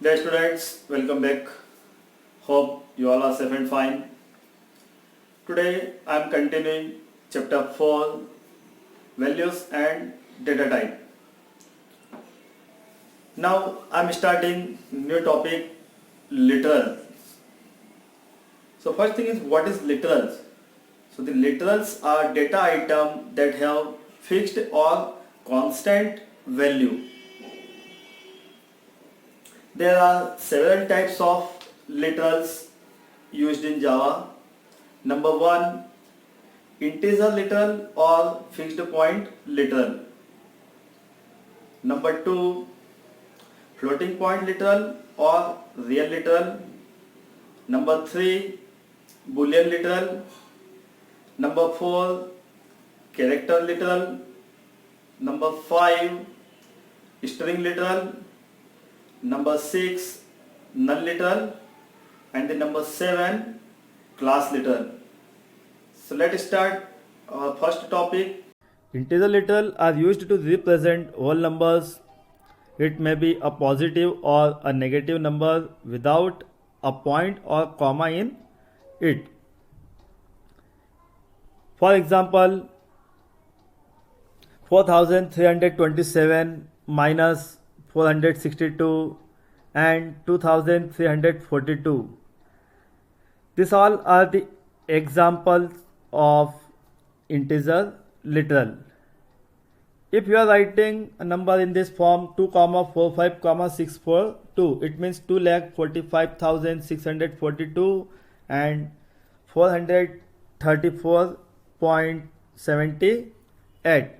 Dear students, welcome back. Hope you all are safe and fine. Today I am continuing chapter 4, values and data type. Now I am starting new topic, literals. So first thing is, what is literals? So the literals are data item that have fixed or constant value. There are several types of literals used in Java. Number 1, integer literal or fixed point literal. Number 2, floating point literal or real literal. Number 3, boolean literal. Number 4, character literal. Number 5, string literal. Number 6, null literal, and the number 7, class literal. So let's start our first topic. Integer literal are used to represent whole numbers. It may be a positive or a negative number without a point or comma in it. For example, 4327 minus 462 and 2342. These all are the examples of integer literal. If you are writing a number in this form 2,45,642, it means 2,45,642 and 434.78.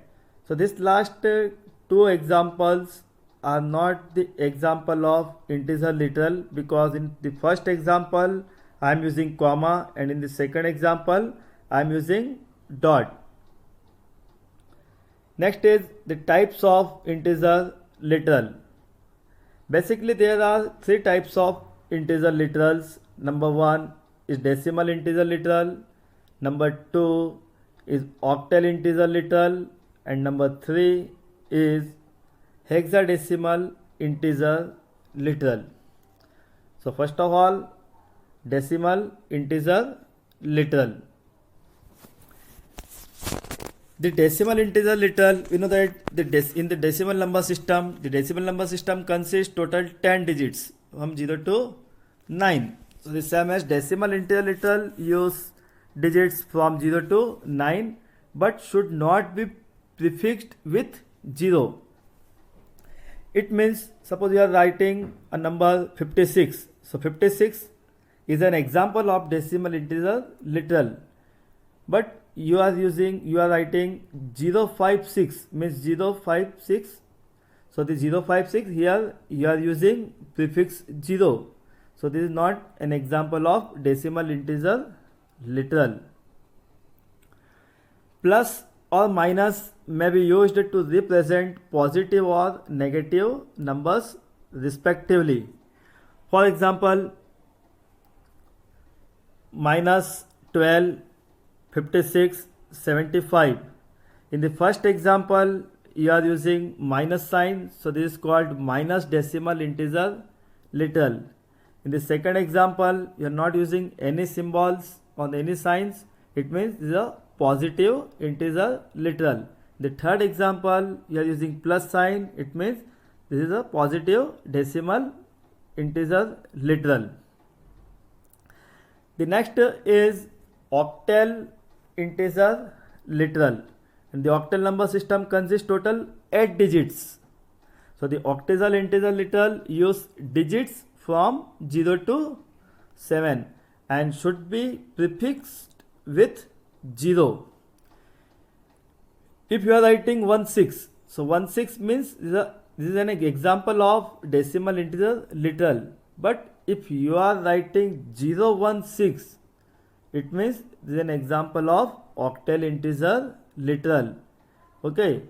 So this last two examples are not the example of integer literal, because in the first example I am using comma and in the second example I am using dot. Next is the types of integer literal. Basically there are three types of integer literals. Number 1 is decimal integer literal, number 2 is octal integer literal, and number 3 is hexadecimal integer literal. So first of all, decimal integer literal. The decimal integer literal, we know that in the decimal number system, the decimal number system consists total 10 digits from 0 to 9. So the same as decimal integer literal use digits from 0 to 9, but should not be prefixed with 0. It means, suppose you are writing a number 56. So 56 is an example of decimal integer literal. But you are writing 056, means 056. So the 056 here you are using prefix 0. So this is not an example of decimal integer literal. Plus or minus may be used to represent positive or negative numbers respectively. For example, minus 12, 56, 75. In the first example, you are using minus sign, so this is called minus decimal integer literal. In the second example, you are not using any symbols or any signs, it means this is a positive integer literal. The third example, you are using plus sign, it means this is a positive decimal integer literal. The next is octal integer literal, and the octal number system consists total 8 digits. So the octal integer literal use digits from 0 to 7 and should be prefixed with 0. If you are writing 16, so 16 means this is an example of decimal integer literal. But if you are writing 016, it means this is an example of octal integer literal. Okay,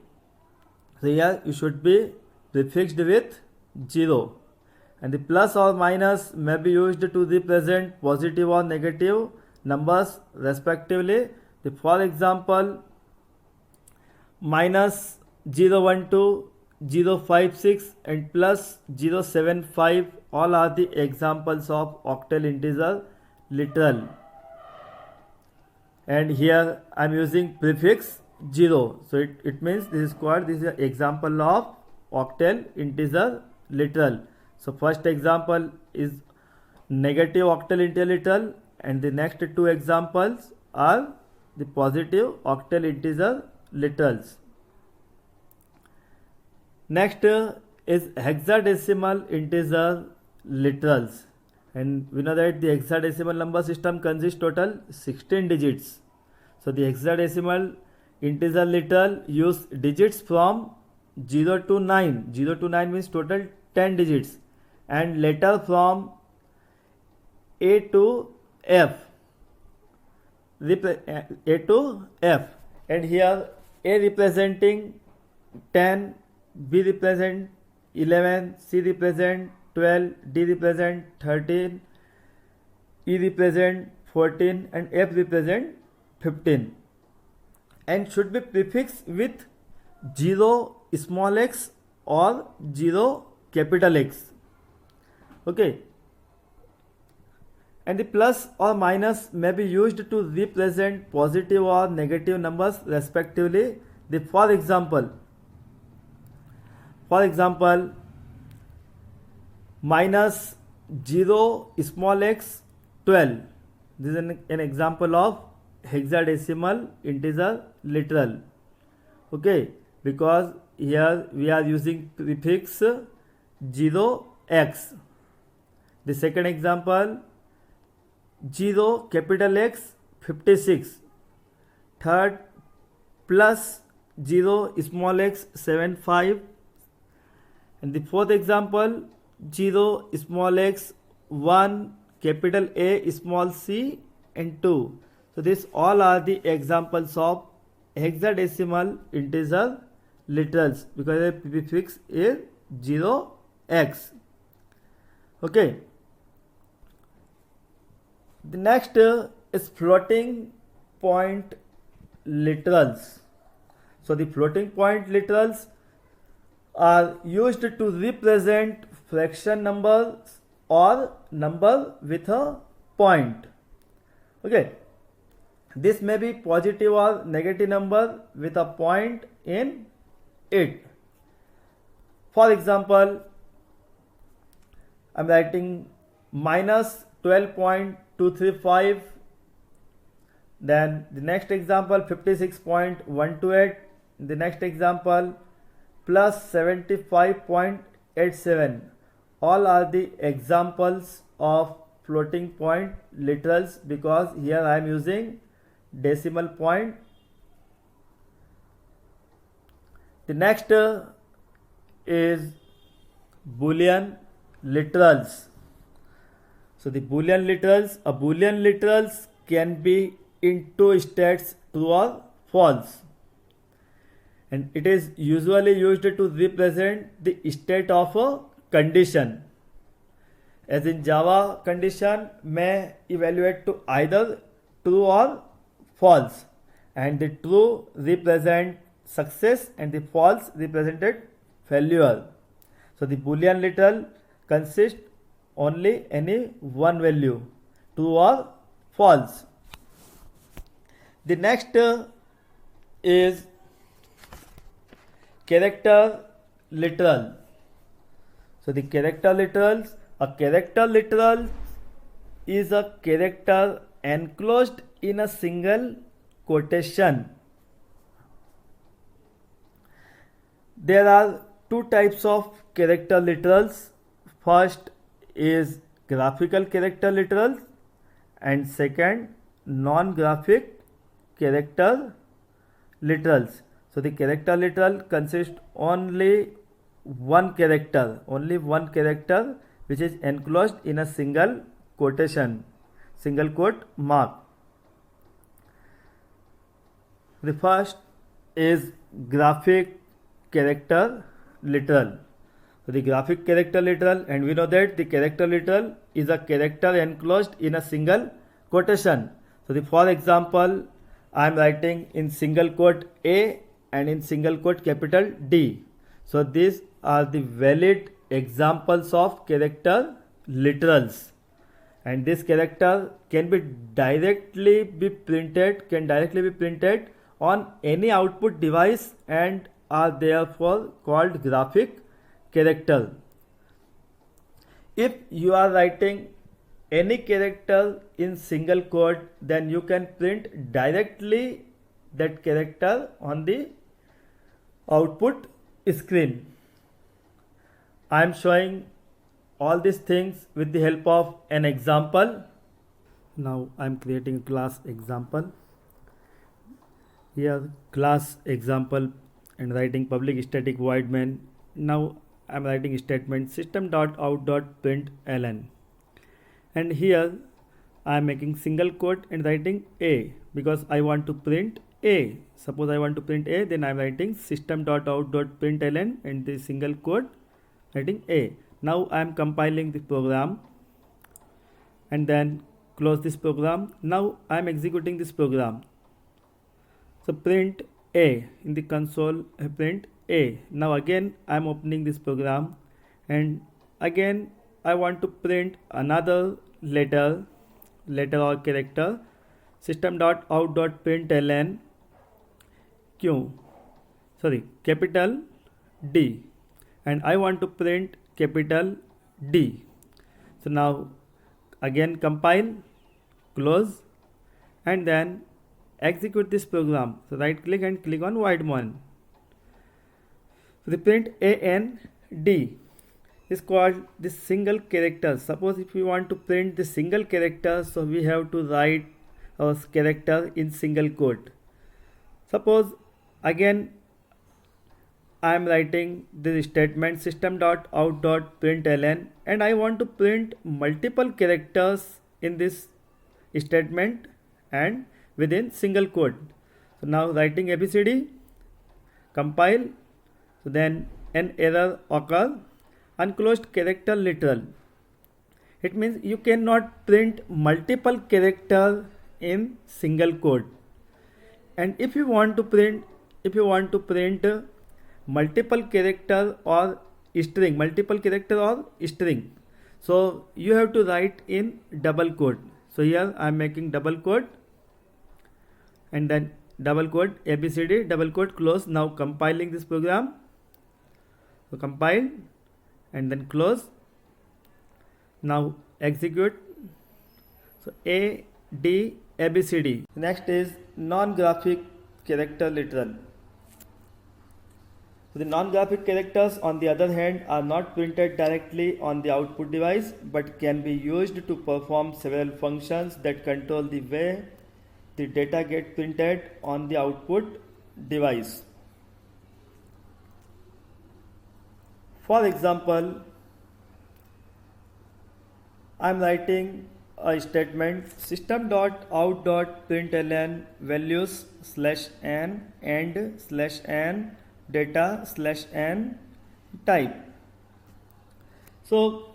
so here you should be prefixed with 0. And the plus or minus may be used to represent positive or negative numbers respectively. For example, minus 012, 056 and plus 075 all are the examples of octal integer literal. And here I am using prefix 0. So it means this is an example of octal integer literal. So first example is negative octal integer literal, and the next two examples are the positive octal integer literals. Next is hexadecimal integer literals, and we know that the hexadecimal number system consists total 16 digits. So the hexadecimal integer literal use digits from 0 to 9. 0 to 9 means total 10 digits, and letter from A to F. A to F, and here A representing 10, B represent 11, C represent 12, D represent 13, E represent 14, and F represent 15, and should be prefixed with 0 small x or 0 capital X. Okay, and the plus or minus may be used to represent positive or negative numbers respectively. For example, minus 0 small x 12. This is an example of hexadecimal integer literal. Okay, because here we are using prefix 0x. The second example, 0 capital X 56. Third, plus 0 small x 75. And the fourth example, 0 small x 1 capital A small c and 2. So these all are the examples of hexadecimal integer literals because the prefix is 0x. Okay. The next is floating point literals. So the floating point literals are used to represent fraction numbers or number with a point. Okay, this may be positive or negative number with a point in it. For example, I am writing minus 12.235. Then the next example 56.128. The next example plus 75.87. All are the examples of floating point literals because here I am using decimal point. The next is Boolean literals. So the Boolean literals can be in two states, true or false, and it is usually used to represent the state of a condition. As in Java, condition may evaluate to either true or false, and the true represent success and the false represented failure. So the Boolean literal consists only any one value, true or false. The next is character literal. So the character literals, a character literal is a character enclosed in a single quotation. There are two types of character literals. First is graphical character literals and second non-graphic character literals. So the character literal consists only one character which is enclosed in a single quotation, single quote mark. The first is graphic character literal. So the graphic character literal, and we know that the character literal is a character enclosed in a single quotation. So for example, I am writing in single quote A and in single quote capital D. So these are the valid examples of character literals, and this character can directly be printed on any output device and are therefore called graphic character. If you are writing any character in single quote, then you can print directly that character on the output screen. I am showing all these things with the help of an example. Now I am creating a class example. Here class example and writing public static void main. Now I am writing statement system.out.println, and here I am making single quote and writing A because I want to print A. Suppose I want to print A, then I am writing system.out.println and the single quote writing A. Now I am compiling the program and then close this program. Now I am executing this program. So print A in the console, print A. Now again I am opening this program and again I want to print another letter or character, system.out.println capital D, and I want to print capital D. So now again compile, close, and then execute this program. So right click and click on void main. So the print AND is called the single character. Suppose if we want to print the single character, so we have to write our character in single quote. Suppose again I am writing the statement system.out.println and I want to print multiple characters in this statement and within single quote. So now writing ABCD, compile, so then an error occur, unclosed character literal. It means you cannot print multiple character in single quote. And if you want to print multiple character or string, so you have to write in double quote. So here I am making double quote and then double quote ABCD, double quote, close. Now compiling this program. So compile and then close. Now execute. So A, D, ABCD. Next is non-graphic character literal. So the non-graphic characters on the other hand are not printed directly on the output device but can be used to perform several functions that control the way the data get printed on the output device. For example, I am writing a statement system.out.println values /n and /n data /n type. So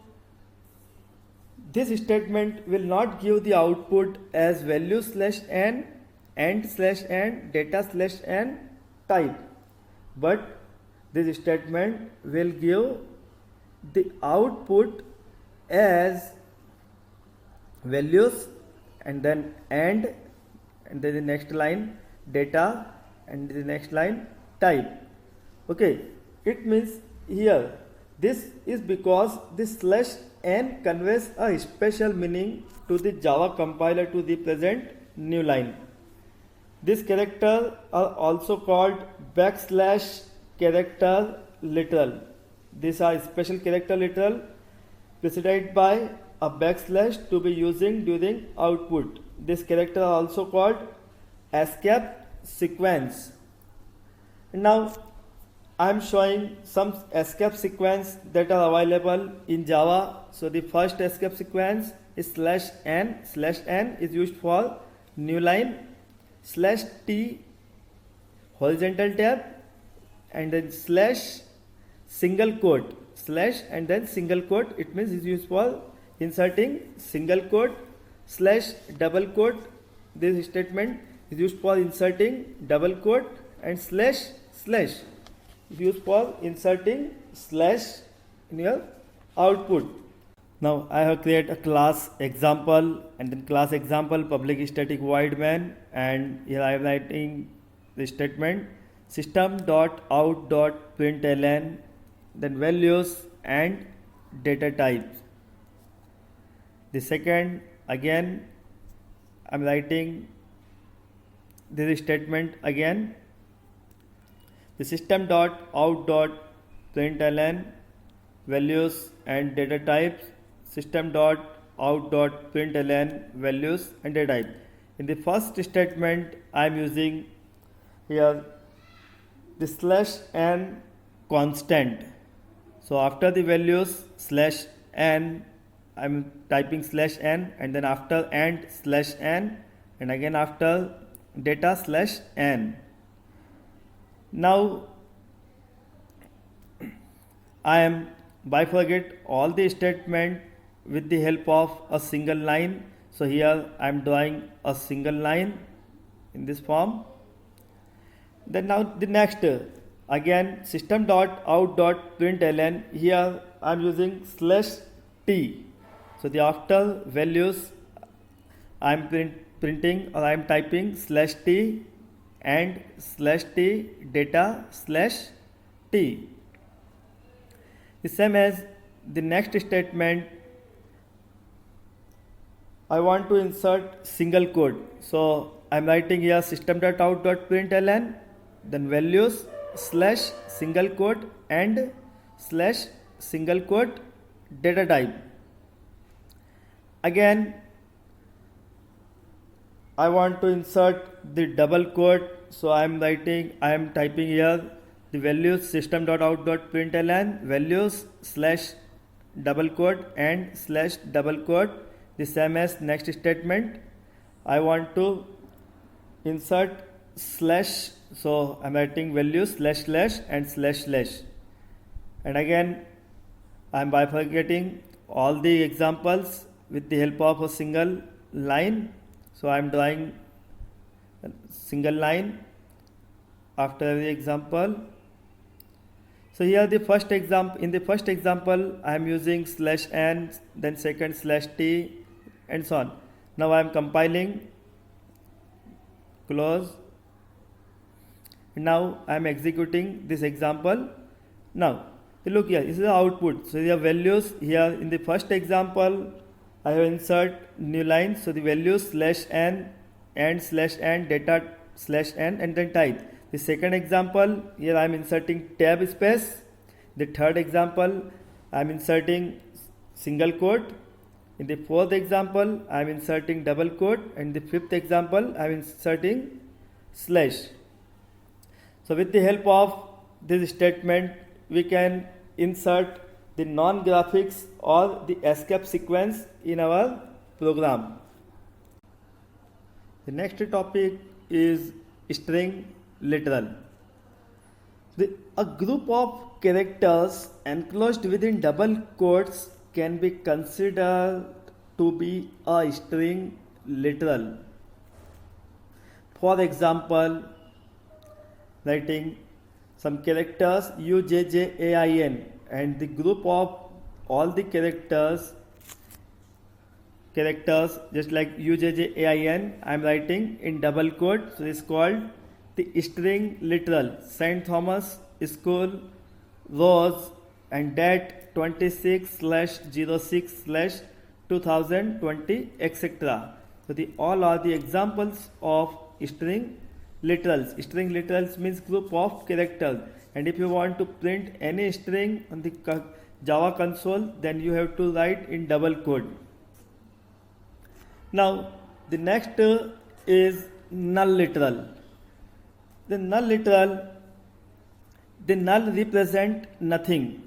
this statement will not give the output as value /n and /n data /n type, but this statement will give the output as values and then the next line data and the next line type. Okay, it means here this is because this /n conveys a special meaning to the Java compiler to the present new line. This character are also called \character literal. These are special character literal preceded by a / to be using during output. This character are also called escape sequence. Now I am showing some escape sequence that are available in Java. So the first escape sequence is /n. /n is used for new line, /t horizontal tab, and then single quote / and then single quote. It means is used for inserting single quote /double quote. This statement is used for inserting double quote, and // is used for inserting in your output. Now I have created a class example, and then class example public static void main, and here I am writing the statement system.out.println, then values and data types. The second, again I am writing this statement again, the system.out.println values and data types, system.out.println values and data type. In the first statement I am using here the slash n constant. So after the values slash n, I am typing slash n, and then after and slash n, and again after data slash n. Now I am bifurcate all the statement with the help of a single line. So here I am drawing a single line in this form. Then now the next, again system.out.println, here I am using slash t. So the after values I am printing, or I am typing slash t and slash t data slash t. The same as the next statement, I want to insert single quote. So I am writing here system.out.println, then values slash single quote and slash single quote data type. Again I want to insert the double quote, so I am typing here the values system.out.println values slash double quote and slash double quote. The same as next statement, I want to insert slash, so I am writing values slash slash and slash slash. And again I am bifurcating all the examples with the help of a single line. So I am drawing a single line after every example. So here the first example, in the first example I am using slash n, then second slash t, and so on. Now I am compiling, close. Now I am executing this example. Now look here, this is the output. So the values here in the first example I have insert new line. So the values slash n and slash n data slash n and then type. The second example, here I am inserting tab space. The third example I am inserting single quote. In the fourth example I am inserting double quote, and the fifth example I am inserting slash. So with the help of this statement we can insert the non-graphics or the escape sequence in our program. The next topic is string literal. A group of characters enclosed within double quotes can be considered to be a string literal. For example, writing some characters UJJAIN, and the group of all the characters just like UJJAIN I am writing in double quote. So it is called the string literal. St. Thomas School, Rose, and date 26/06/2020, etc. So all are the examples of string literals. String literals means group of characters, and if you want to print any string on the Java console, then you have to write in double quote. Now the next is null literal. The null represent nothing.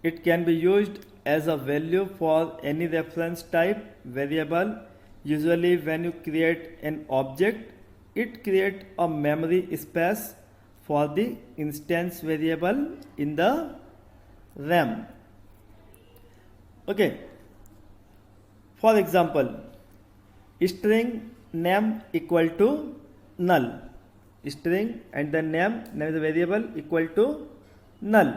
It can be used as a value for any reference type variable. Usually when you create an object, it creates a memory space for the instance variable in the RAM. Okay. For example, string name equal to null. String and the name is a variable equal to null.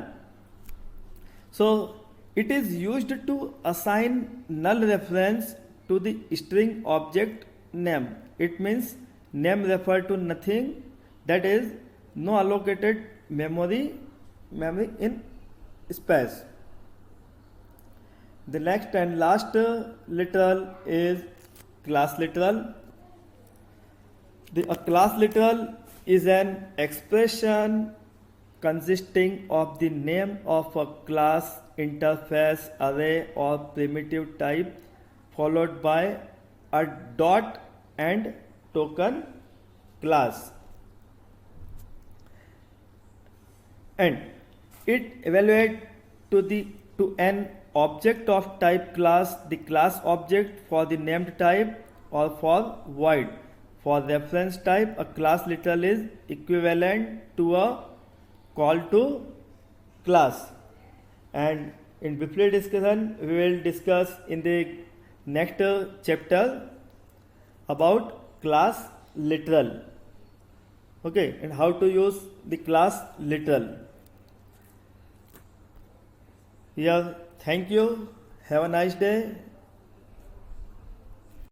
So It is used to assign null reference to the string object name. It means name refer to nothing, that is no allocated memory in space. The next and last literal is class literal. A class literal is an expression consisting of the name of a class, interface, array or primitive type followed by a dot and token class, and it evaluates to an object of type class the class object for the named type or for void. For reference type, a class literal is equivalent to a call to class. And in briefly discussion, we will discuss in the next chapter about class literal. Okay, and how to use the class literal. Yeah, thank you. Have a nice day.